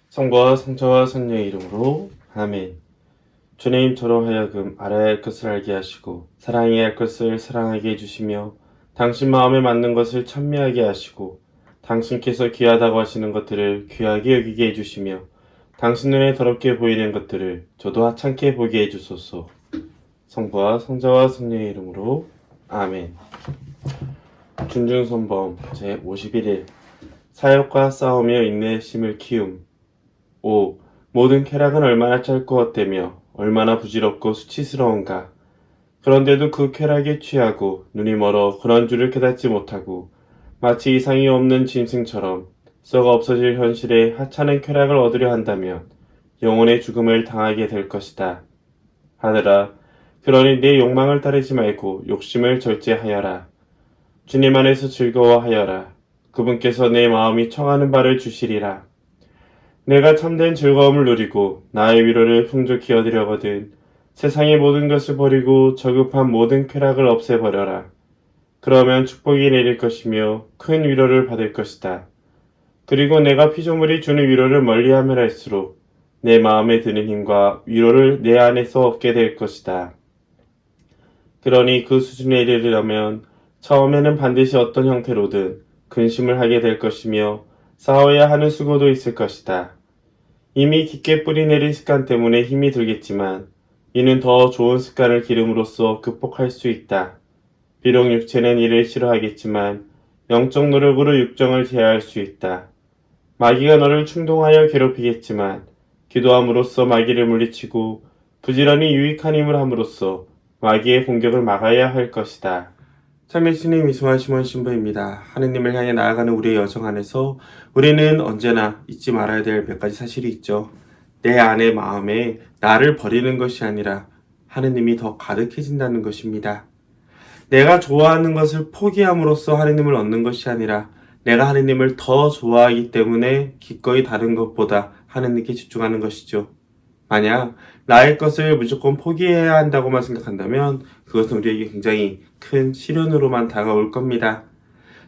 성부와 성자와 성령의 이름으로 아멘. 주님 저로 하여금 알아야 할 것을 알게 하시고 사랑해야 할 것을 사랑하게 해주시며 당신 마음에 맞는 것을 찬미하게 하시고 당신께서 귀하다고 하시는 것들을 귀하게 여기게 해주시며 당신 눈에 더럽게 보이는 것들을 저도 하찮게 보게 해주소서. 성부와 성자와 성령의 이름으로 아멘. 준중선범 제51일 사역과 싸우며 인내심을 키움. 5. 모든 쾌락은 얼마나 짧고 헛되며 얼마나 부질없고 수치스러운가. 그런데도 그 쾌락에 취하고 눈이 멀어 그런 줄을 깨닫지 못하고 마치 이상이 없는 짐승처럼 썩어 없어질 현실에 하찮은 쾌락을 얻으려 한다면 영혼의 죽음을 당하게 될 것이다. 하늘아, 그러니 내 욕망을 따르지 말고 욕심을 절제하여라. 주님 안에서 즐거워하여라. 그분께서 내 마음이 청하는 바를 주시리라. 내가 참된 즐거움을 누리고 나의 위로를 풍족히 얻으려거든 세상의 모든 것을 버리고 저급한 모든 쾌락을 없애버려라. 그러면 축복이 내릴 것이며 큰 위로를 받을 것이다. 그리고 내가 피조물이 주는 위로를 멀리하면 할수록 내 마음에 드는 힘과 위로를 내 안에서 얻게 될 것이다. 그러니 그 수준에 이르려면 처음에는 반드시 어떤 형태로든 근심을 하게 될 것이며 싸워야 하는 수고도 있을 것이다. 이미 깊게 뿌리 내린 습관 때문에 힘이 들겠지만 이는 더 좋은 습관을 기름으로써 극복할 수 있다. 비록 육체는 이를 싫어하겠지만 영적 노력으로 육정을 제어할 수 있다. 마귀가 너를 충동하여 괴롭히겠지만 기도함으로써 마귀를 물리치고 부지런히 유익한 힘을 함으로써 마귀의 공격을 막아야 할 것이다. 참의 신의 미수와 시몬 신부입니다. 하느님을 향해 나아가는 우리의 여정 안에서 우리는 언제나 잊지 말아야 될 몇 가지 사실이 있죠. 내 안의 마음에 나를 버리는 것이 아니라 하느님이 더 가득해진다는 것입니다. 내가 좋아하는 것을 포기함으로써 하느님을 얻는 것이 아니라 내가 하느님을 더 좋아하기 때문에 기꺼이 다른 것보다 하느님께 집중하는 것이죠. 만약 나의 것을 무조건 포기해야 한다고만 생각한다면 그것은 우리에게 굉장히 큰 시련으로만 다가올 겁니다.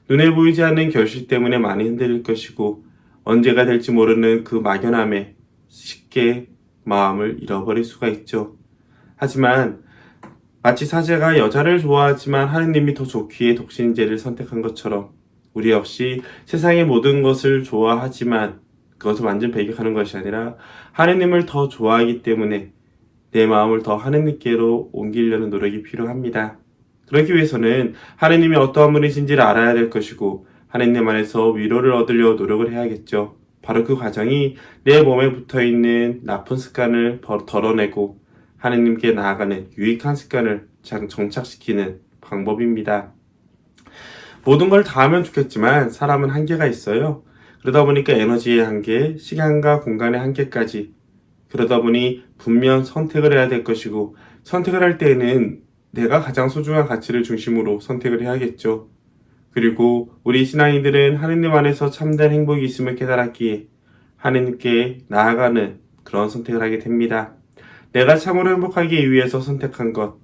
눈에 보이지 않는 결실 때문에 많이 흔들릴 것이고 언제가 될지 모르는 그 막연함에 쉽게 마음을 잃어버릴 수가 있죠. 하지만 마치 사제가 여자를 좋아하지만 하느님이 더 좋기에 독신제를 선택한 것처럼 우리 역시 세상의 모든 것을 좋아하지만 그것을 완전 배격하는 것이 아니라 하느님을 더 좋아하기 때문에 내 마음을 더 하느님께로 옮기려는 노력이 필요합니다. 그러기 위해서는 하느님이 어떠한 분이신지를 알아야 될 것이고 하느님 안에서 위로를 얻으려 노력을 해야겠죠. 바로 그 과정이 내 몸에 붙어있는 나쁜 습관을 덜어내고 하느님께 나아가는 유익한 습관을 정착시키는 방법입니다. 모든 걸 다 하면 좋겠지만 사람은 한계가 있어요. 그러다 보니까 에너지의 한계, 시간과 공간의 한계까지 그러다 보니 분명 선택을 해야 될 것이고 선택을 할 때에는 내가 가장 소중한 가치를 중심으로 선택을 해야겠죠. 그리고 우리 신앙인들은 하느님 안에서 참된 행복이 있음을 깨달았기에 하느님께 나아가는 그런 선택을 하게 됩니다. 내가 참으로 행복하기 위해서 선택한 것.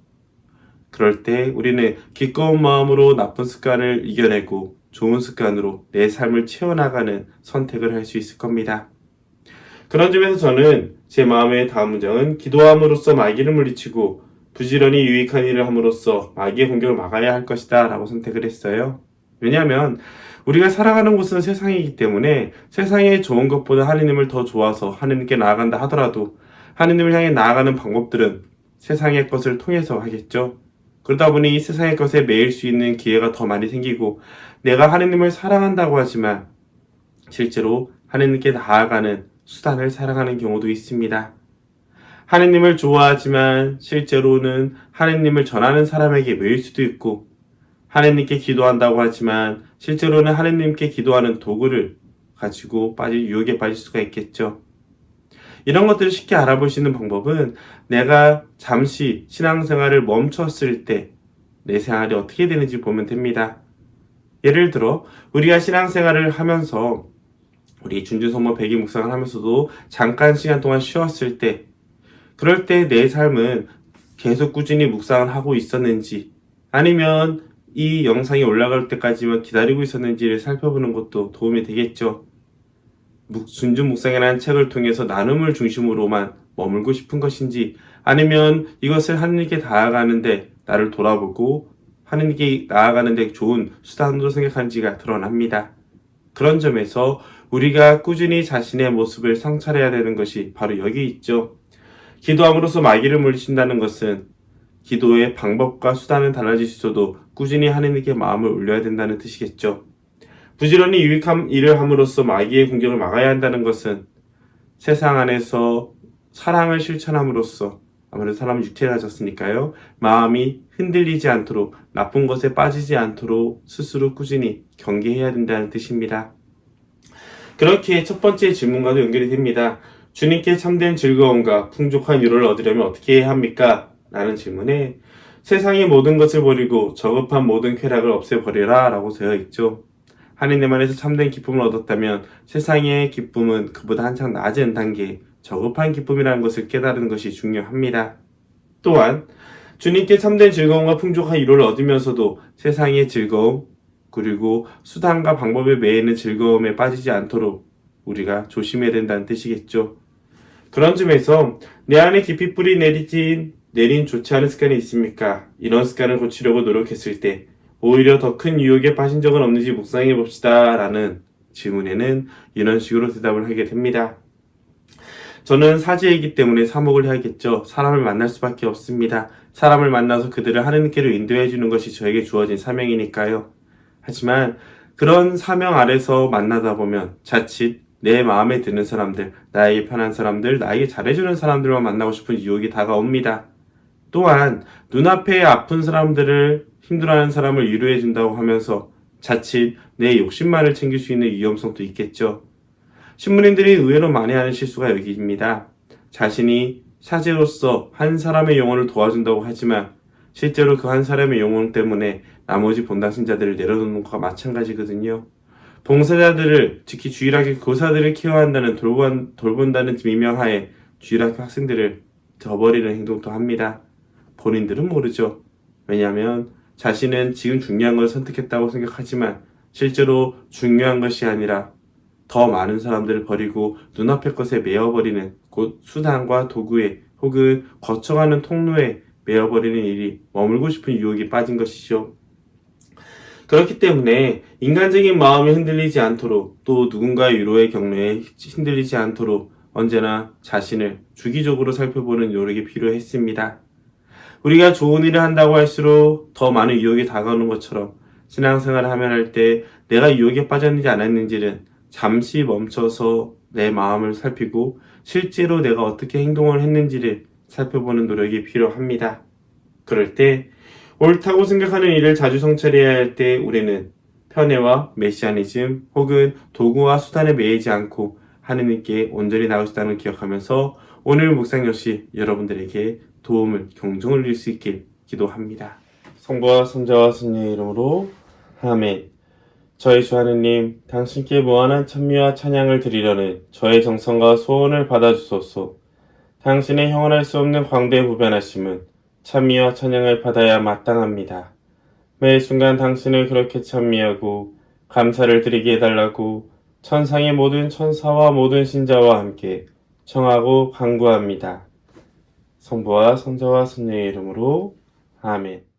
그럴 때 우리는 기꺼운 마음으로 나쁜 습관을 이겨내고 좋은 습관으로 내 삶을 채워나가는 선택을 할 수 있을 겁니다. 그런 점에서 저는 제 마음의 다음 문장은 기도함으로써 마귀를 물리치고 부지런히 유익한 일을 함으로써 마귀의 공격을 막아야 할 것이다 라고 선택을 했어요. 왜냐하면 우리가 살아가는 곳은 세상이기 때문에 세상에 좋은 것보다 하느님을 더 좋아서 하느님께 나아간다 하더라도 하느님을 향해 나아가는 방법들은 세상의 것을 통해서 하겠죠. 그러다 보니 이 세상의 것에 매일 수 있는 기회가 더 많이 생기고 내가 하느님을 사랑한다고 하지만 실제로 하느님께 나아가는 수단을 사랑하는 경우도 있습니다. 하느님을 좋아하지만 실제로는 하느님을 전하는 사람에게 매일 수도 있고 하느님께 기도한다고 하지만 실제로는 하느님께 기도하는 도구를 가지고 유혹에 빠질 수가 있겠죠. 이런 것들을 쉽게 알아볼 수 있는 방법은 내가 잠시 신앙생활을 멈췄을 때 내 생활이 어떻게 되는지 보면 됩니다. 예를 들어 우리가 신앙생활을 하면서 우리 준주성모 백일 묵상을 하면서도 잠깐 시간 동안 쉬었을 때 그럴 때 내 삶은 계속 꾸준히 묵상을 하고 있었는지 아니면 이 영상이 올라갈 때까지만 기다리고 있었는지를 살펴보는 것도 도움이 되겠죠. 순주 묵상이라는 책을 통해서 나눔을 중심으로만 머물고 싶은 것인지, 아니면 이것을 하느님께 나아가는데 나를 돌아보고 하느님께 나아가는데 좋은 수단으로 생각하는지가 드러납니다. 그런 점에서 우리가 꾸준히 자신의 모습을 성찰해야 되는 것이 바로 여기 있죠. 기도함으로써 마귀를 물리친다는 것은 기도의 방법과 수단은 달라질 수 있어도 꾸준히 하느님께 마음을 올려야 된다는 뜻이겠죠. 부지런히 유익한 일을 함으로써 마귀의 공격을 막아야 한다는 것은 세상 안에서 사랑을 실천함으로써, 아무래도 사람은 육체를 가졌으니까요, 마음이 흔들리지 않도록, 나쁜 것에 빠지지 않도록 스스로 꾸준히 경계해야 된다는 뜻입니다. 그렇게 첫 번째 질문과도 연결이 됩니다. 주님께 참된 즐거움과 풍족한 위로를 얻으려면 어떻게 해야 합니까? 라는 질문에 세상의 모든 것을 버리고 저급한 모든 쾌락을 없애버리라 라고 되어 있죠. 하느님 안에서 참된 기쁨을 얻었다면 세상의 기쁨은 그보다 한창 낮은 단계, 저급한 기쁨이라는 것을 깨달은 것이 중요합니다. 또한 주님께 참된 즐거움과 풍족한 위로를 얻으면서도 세상의 즐거움, 그리고 수단과 방법에 매이는 즐거움에 빠지지 않도록 우리가 조심해야 된다는 뜻이겠죠. 그런 점에서 내 안에 깊이 뿌리 내린 좋지 않은 습관이 있습니까? 이런 습관을 고치려고 노력했을 때 오히려 더 큰 유혹에 빠진 적은 없는지 묵상해 봅시다 라는 질문에는 이런 식으로 대답을 하게 됩니다. 저는 사제이기 때문에 사목을 해야겠죠. 사람을 만날 수밖에 없습니다. 사람을 만나서 그들을 하느님께로 인도해 주는 것이 저에게 주어진 사명이니까요. 하지만 그런 사명 아래서 만나다 보면 자칫 내 마음에 드는 사람들, 나에게 편한 사람들, 나에게 잘해주는 사람들만 만나고 싶은 유혹이 다가옵니다. 또한 눈앞에 아픈 사람들을, 힘들어하는 사람을 위로해 준다고 하면서 자칫 내 욕심만을 챙길 수 있는 위험성도 있겠죠. 신문인들이 의외로 많이 하는 실수가 여기입니다. 자신이 사제로서 한 사람의 영혼을 도와준다고 하지만 실제로 그 한 사람의 영혼 때문에 나머지 본당신자들을 내려놓는 것과 마찬가지거든요. 봉사자들을, 특히 주일학교 교사들을 케어한다는, 돌본다는 미명하에 주일학교 학생들을 저버리는 행동도 합니다. 본인들은 모르죠. 왜냐하면 자신은 지금 중요한 걸 선택했다고 생각하지만 실제로 중요한 것이 아니라 더 많은 사람들을 버리고 눈앞의 것에 매여버리는, 곧 수단과 도구에 혹은 거쳐가는 통로에 매여버리는 일이 머물고 싶은 유혹에 빠진 것이죠. 그렇기 때문에 인간적인 마음이 흔들리지 않도록, 또 누군가의 위로의 경로에 흔들리지 않도록 언제나 자신을 주기적으로 살펴보는 노력이 필요했습니다. 우리가 좋은 일을 한다고 할수록 더 많은 유혹이 다가오는 것처럼 신앙생활을 하면 할 때 내가 유혹에 빠졌는지 안 했는지는 잠시 멈춰서 내 마음을 살피고 실제로 내가 어떻게 행동을 했는지를 살펴보는 노력이 필요합니다. 그럴 때 옳다고 생각하는 일을 자주 성찰해야 할 때 우리는 편애와 메시아니즘 혹은 도구와 수단에 매이지 않고 하느님께 온전히 나올 수 있다는 걸 기억하면서 오늘 묵상 역시 여러분들에게 도움을, 경종을 울릴 수 있길 기도합니다. 성부와 성자와 성령의 이름으로 아멘. 저희 주 하느님, 당신께 무한한 찬미와 찬양을 드리려는 저의 정성과 소원을 받아주소서. 당신의 형언할 수 없는 광대무변하심은 찬미와 찬양을 받아야 마땅합니다. 매 순간 당신을 그렇게 찬미하고 감사를 드리게 해달라고 천상의 모든 천사와 모든 신자와 함께 청하고 간구합니다. 성부와 성자와 성령의 이름으로 아멘.